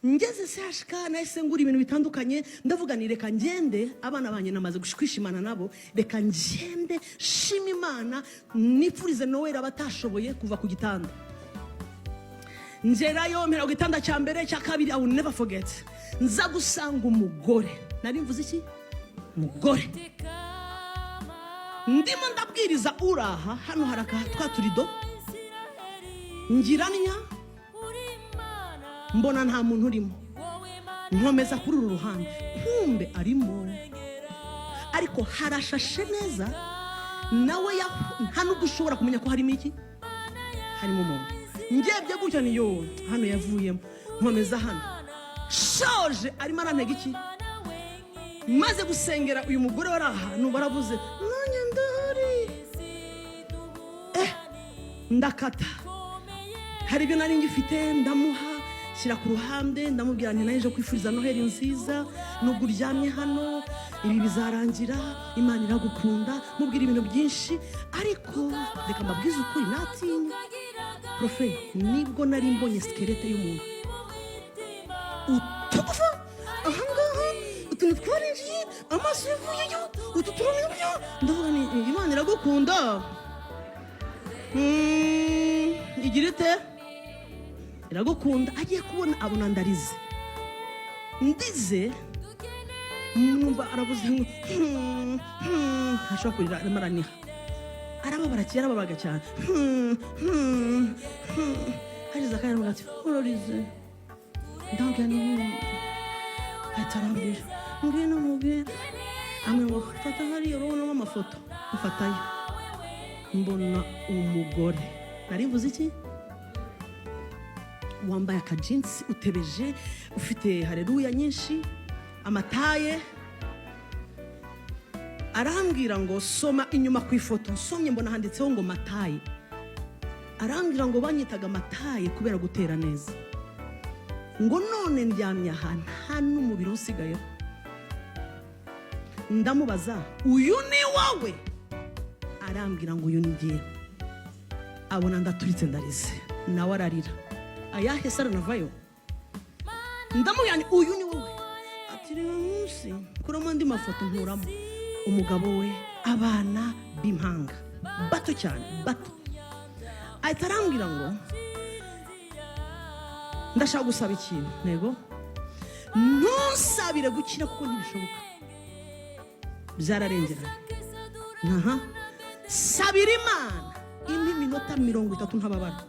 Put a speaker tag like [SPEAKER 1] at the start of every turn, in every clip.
[SPEAKER 1] ngeze sashika nahise ngura ibintu bitandukanye ndavuga ni reka ngende abana banye namaze kwishimana nabo reka ngende shima Imana nipfurize Noel abatashoboye kuva ku gitanda ngerayo mpera ku gitanda cya mbere cya kabiri I will never forget nza gusanga umugore nari mvuze iki umugore ndimo ndabwiriza uraha hano haraka twaturido ngiranya mbona nta muntu urimo nkomeza kuri uru ruhande kumbe arimo ariko harashashe neza nawe nta nubwo ushobora kumenya ko harimo iki harimo umuntu ngebye gutya niyo hano yavuyemo nkomeza hano shoje arimo arantega iki maze gusengera uyu mugore wari ahantu baravuze none ndahari ndakata hari ibyo nari ngifite ndamuha shyira ku ruhande ndamubwira nti naje kwifuriza Noheli nziza nubwo uryamye hano ibi bizarangira Imana iragukunda mubwira ibintu byinshi ariko reka mbabwize ukuri natinya profe nibwo nari mbonye skelete y'umuntu utuva ahangaha utuntu twarinjiye amaso yavuyeyo utu turumye ndavuga ni Imana iragukunda igirite iragukunda agiye kubona abona ndarize ndize numva arabuze ngo ashaka kurira amaraniha arababaga cyane hagize akanya ngati urorize ndabwira ni atarambira ngwino mubwira amwe ngo fata hari urabona amafoto ufatayo mbona umugore nari mvuze iki wambaye akajinsi utebeje ufite haleluya nyinshi amataye arambwira ngo soma inyuma ku ifoto nsomye mbona handitseho ngo mataye arambwira ngo banyitaga mataye kubera gutera neza ngo none ndyamye ahantu hano umubiri usigaye ndamubaza uyu ni wowe arambwira ngo uyu ngiye abona ndaturitse ndarize nawe ararira ayahe sara navayo ndamubwira uyu ni wowe ati rero munsi kuramo andi mafoto nkuramo umugabo we abana b'impanga bato cyane bato ahita arambwira ngo ndashaka gusaba ikintu ntego ntusabire gukira kuko ntibishoboka byararengeranye sabira Imana impa iminota 30 ntababara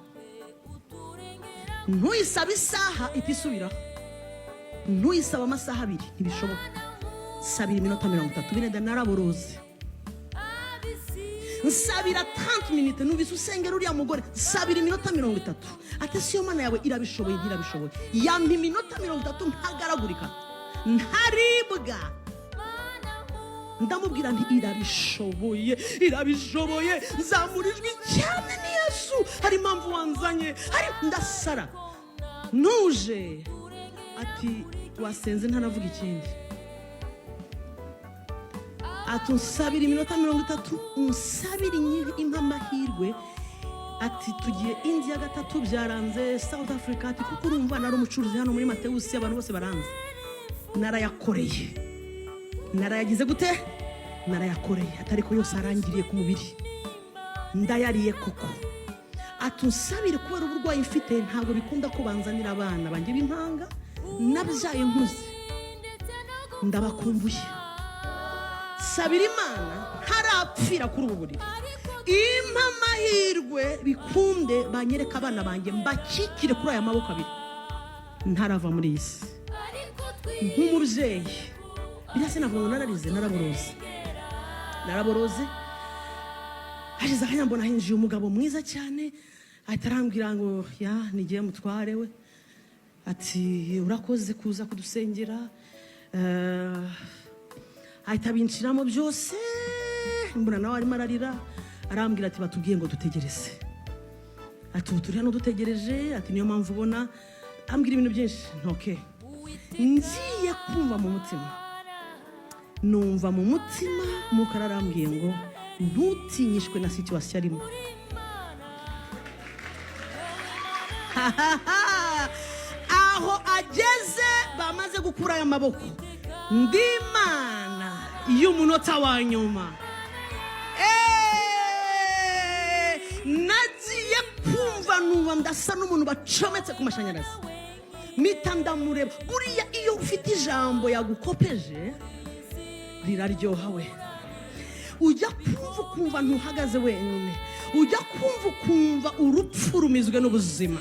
[SPEAKER 1] ntuyisaba isaha itisubiraho ntuyisaba amasaha 2 ntibishoboka sabira iminota 30 birenda naraboroze nsabira 30 minutes numvise usengera uriya mugore sabira iminota 30 ate siyo Mana yawe irabishoboye ntirabishoboye yampa iminota 30 ntagaragurika ntaribwa ndamubwira nti irabishoboye zamurijwe cyane ni Yesu hari impamvu wanzanye hari ndasara nuje ati wasenze ntanavuga ikindi atunsabira iminota 30 unsabira impa amahirwe ati tugiye India gatatu byaranze South Africa ati kuko urumva nari umucuruzi hano muri Mateus abantu bose baranze narayagize gute narayakoreye atari ko yose arangiriye ku mubiri ndayariye koko atunsabire kubera uburwayi mfite ntabwo bikunda ko banzanira abana banjye b'impanga nabyaye nkuze ndabakumbuye sabira Imana harapfira kuri ubu buriri impa amahirwe bikunde banyereka abana banjye mbakikire kuri aya maboko abiri ntarava muri iyi si nk'umubyeyi birase navuga nararize naraboroze hashize akanya mbona hinjiye umugabo mwiza cyane ahita arambwira ngo nigiye mutware we ati urakoze kuza kudusengera ahita binshiramo byose mbona nawe arimo ararira arambwira ati batubwiye ngo dutegereze ati ubu turi hano dutegereje ati niyo mpamvu ubona ambwira ibintu byinshi ntoke ngiye kumva mu mutima numva mu mutima mukara arambwiye ngo ntutinyishwe na situation arimo aho ageze gukura aya maboko ndi Imana y'umunota wa nyuma. Nagiye kumva numva ndasa n'umuntu bacometse ku mashanyarazi, mpita ndamureba. Buriya iyo ufite ijambo yagukopeje riraryoha we. Ujya kumva ukumva ntuhagaze wenyine, ujya kumva ukumva urupfu rumizwe n'ubuzima.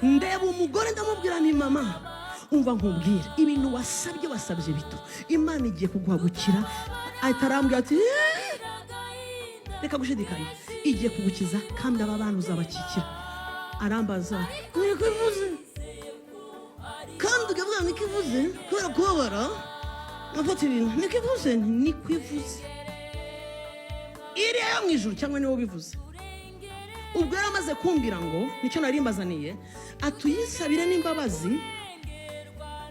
[SPEAKER 1] Ndeba umugore ndamubwira nti mama, umva nkubwire, ibintu wasabye bito, Imana igiye kuguhagukira. Ahita arambwira ati reka gushidikanya, igiye kugukiza kandi aba bana uzabakikira. Arambaza niko ivuze, kandi ukavuga niko ivuze kubera kubabara. Afata ibintu niko ivuze, niko ivuze iriya yo mu ijuru cyangwa niwo bivuze. Ubwo yari amaze kumbwira ngo nicyo nari mbazaniye, atuyisabire n'imbabazi.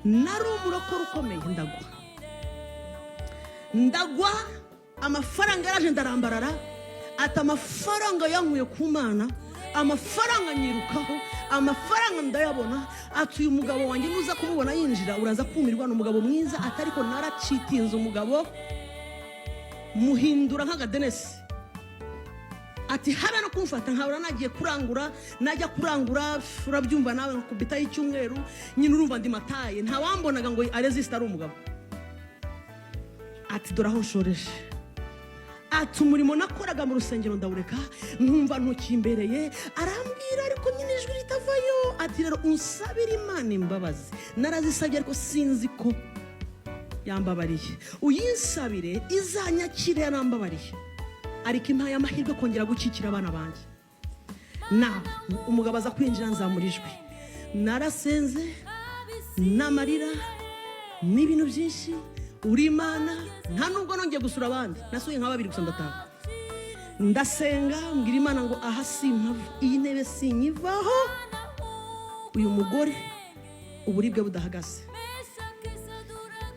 [SPEAKER 1] Nari umurokore ukomeye, ndagwa amafaranga yaraje ndarambarara. Ati amafaranga yankuye ku Mana, amafaranga nyirukaho, amafaranga ndayabona. Ati uyu mugabo wanjye nuza kumubona yinjira uraza kumirwa, n'umugabo mwiza. Ati ariko naracitinze umugabo muhindura nk'agadenesi. Ati habe no kumfata nkabura nagiye kurangura, najya kurangura urabyumva nawe nkubita y'icyumweru nyine urumva ndi mataye, nta wambonaga ngo aresiste ari umugabo. Ati dore aho nshoreje. Ati umurimo nakoraga mu rusengero ndawureka, nkumva ntukimbereye. Arambwira ariko nyine ijwi ritavayo. Ati rero unsabira Imana imbabazi, narazisabye ariko sinzi ko yambabariye. Uyinsabire izanyakire yarambabariye, ariko impaye amahirwe kongera gukikira abana banjye. Na umugabo aza kwinjira nzamura ijwi, narasenze n'amarira n'ibintu byinshi. Uri Imana, nta nubwo nongeye gusura abandi, nasuye nka 2 gusa ndataha. Ndasenga mbwira Imana ngo aha simpava, iyi ntebe sinyivaho, uyu mugore uburibwe budahagaze.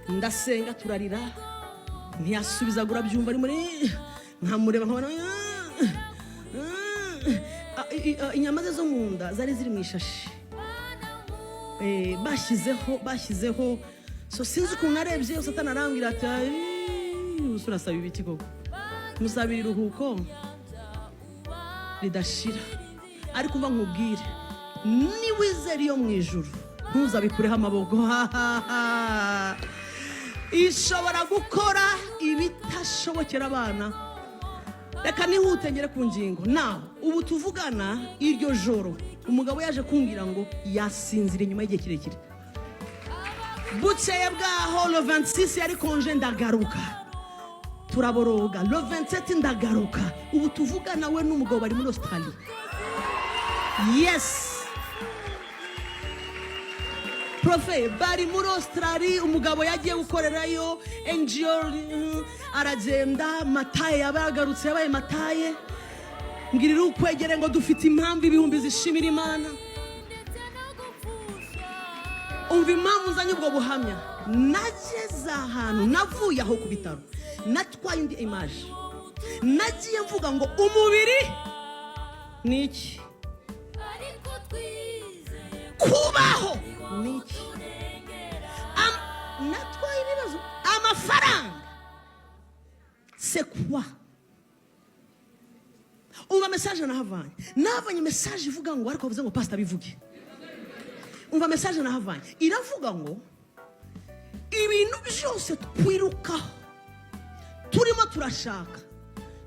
[SPEAKER 1] Ndasenga turarira, ntiyasubiza gura byumva ari muri nkamureba nkabona inyama ze zo mu nda zari ziri mu ishashi. Bashyizeho so sinzi ukuntu narebye. Satani arambwira ati usura saba ibiki koko, musabira iruhuko ridashira. Ariko uva nkubwire, niwizera iyo mu ijuru ntuzabikureho amaboko. Ishobora gukora ibitashobokera abana. Reka nihute ngere ku ngingo. Naho ubu tuvugana, iryo joro umugabo yaje kumbwira ngo yasinzira inyuma y'igihe kirekire. Bukeye bwaho le 26 yari konje ndagaruka, turaboroga. Le 27 ndagaruka. Ubu tuvugana we n'umugabo bari muri Australia. Yes, Profe bari muri Australia. Umugabo yagiye gukorerayo NGO, aragenda. Mataye yabagarutse, yabaye mataye. Ngirira ukwegere ngo dufite impamvu ibihumbi zishimira Imana. Umva impamvu nzanye ubwo buhamya. Nageze ahantu, navuye aho ku bitaro, natwaye indi image. Nagiye mvuga ngo umubiri ni iki, kubaho ni iki. Natwaye ibibazo, amafaranga c'est quoi. Umva message nahavanye message ivuga ngo ariko bavuze ngo pastor bivuge. Umva message nahavanye iravuga ngo ibintu byose twirukaho turimo turashaka,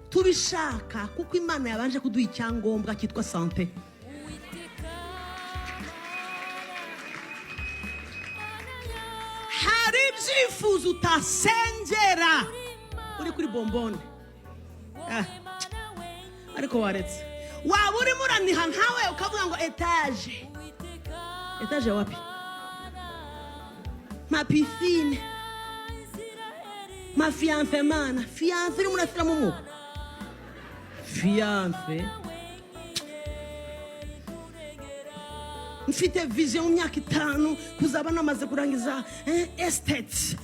[SPEAKER 1] tubishaka kuko Imana yabanje kuduha icyangombwa cyitwa santé. Hari ibyifuzo utasengera uri kuri bombone, ariko waretse. Waba urimo uraniha nkawe ukavuga ngo etage wapi, ma piscine, ma fiance. Mana fiance uri murasira mu mwuka. Fiance mfite vision mu myaka 5 kuzaba namaze kurangiza estate